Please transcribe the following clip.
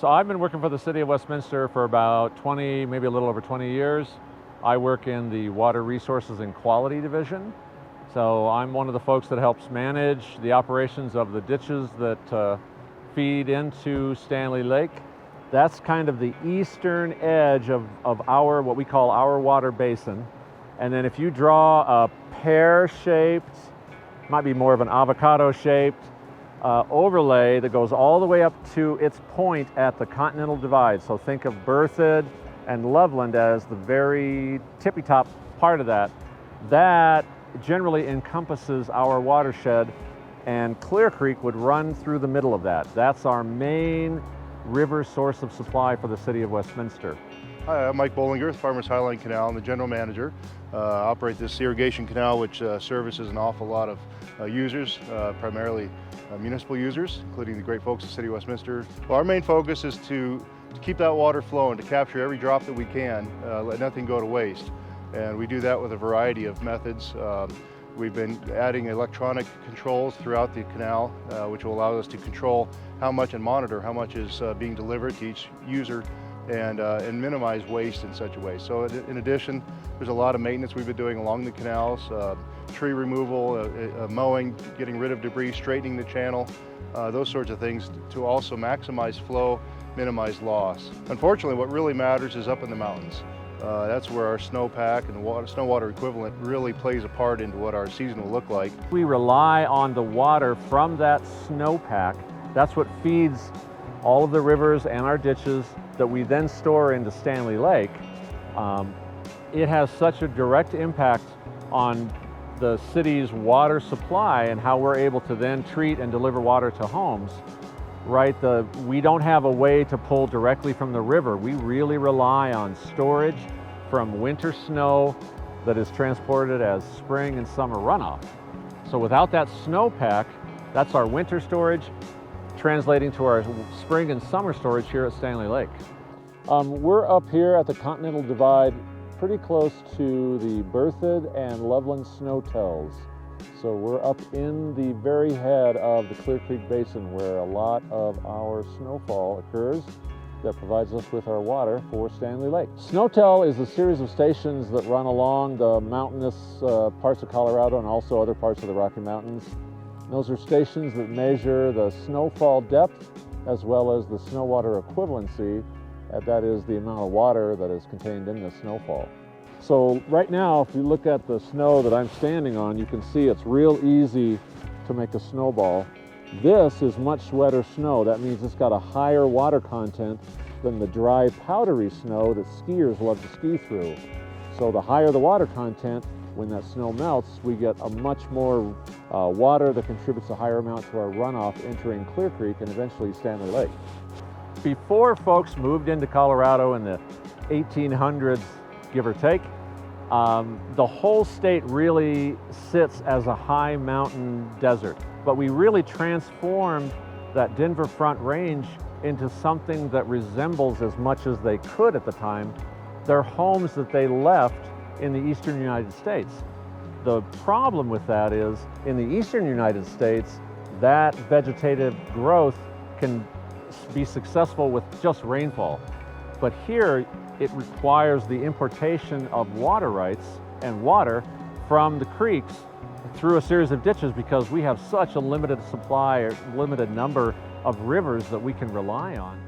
So I've been working for the City of Westminster for about 20, maybe a little over 20 years. I work in the Water Resources and Quality Division. So I'm one of the folks that helps manage the operations of the ditches that feed into Standley Lake. That's kind of the eastern edge of our, what we call our water basin. And then if you draw a pear-shaped, might be more of an avocado-shaped overlay that goes all the way up to its point at the Continental Divide. So think of Berthoud and Loveland as the very tippy-top part of that. That generally encompasses our watershed, and Clear Creek would run through the middle of that. That's our main river source of supply for the City of Westminster. Hi, I'm Mike Bollinger, Farmers Highline Canal. I'm the general manager. Operate this irrigation canal, which services an awful lot of users, primarily municipal users, including the great folks of the City of Westminster. Well, our main focus is to keep that water flowing, to capture every drop that we can, let nothing go to waste. And we do that with a variety of methods. We've been adding electronic controls throughout the canal, which will allow us to control how much and monitor how much is being delivered to each user and minimize waste in such a way. So in addition, there's a lot of maintenance we've been doing along the canals, tree removal, mowing, getting rid of debris, straightening the channel, those sorts of things to also maximize flow, minimize loss. Unfortunately, what really matters is up in the mountains. That's where our snowpack and the snow water equivalent really plays a part into what our season will look like. We rely on the water from that snowpack. That's what feeds all of the rivers and our ditches that we then store into Standley Lake. It has such a direct impact on the city's water supply and how we're able to then treat and deliver water to homes. Right, we don't have a way to pull directly from the river. We really rely on storage from winter snow that is transported as spring and summer runoff. So without that snowpack, that's our winter storage, translating to our spring and summer storage here at Standley Lake. We're up here at the Continental Divide, pretty close to the Berthoud and Loveland snow tells. So we're up in the very head of the Clear Creek Basin where a lot of our snowfall occurs that provides us with our water for Standley Lake. Snowtell is a series of stations that run along the mountainous parts of Colorado and also other parts of the Rocky Mountains. Those are stations that measure the snowfall depth as well as the snow water equivalency, that is the amount of water that is contained in the snowfall. So right now, if you look at the snow that I'm standing on, you can see it's real easy to make a snowball. This is much wetter snow. That means it's got a higher water content than the dry, powdery snow that skiers love to ski through. So the higher the water content, when that snow melts, we get a much more water that contributes a higher amount to our runoff entering Clear Creek and eventually Standley Lake. Before folks moved into Colorado in the 1800s, give or take, the whole state really sits as a high mountain desert. But we really transformed that Denver Front Range into something that resembles, as much as they could at the time, their homes that they left in the eastern United States. The problem with that is, in the eastern United States, that vegetative growth can be successful with just rainfall. But here, it requires the importation of water rights and water from the creeks through a series of ditches because we have such a limited supply or limited number of rivers that we can rely on.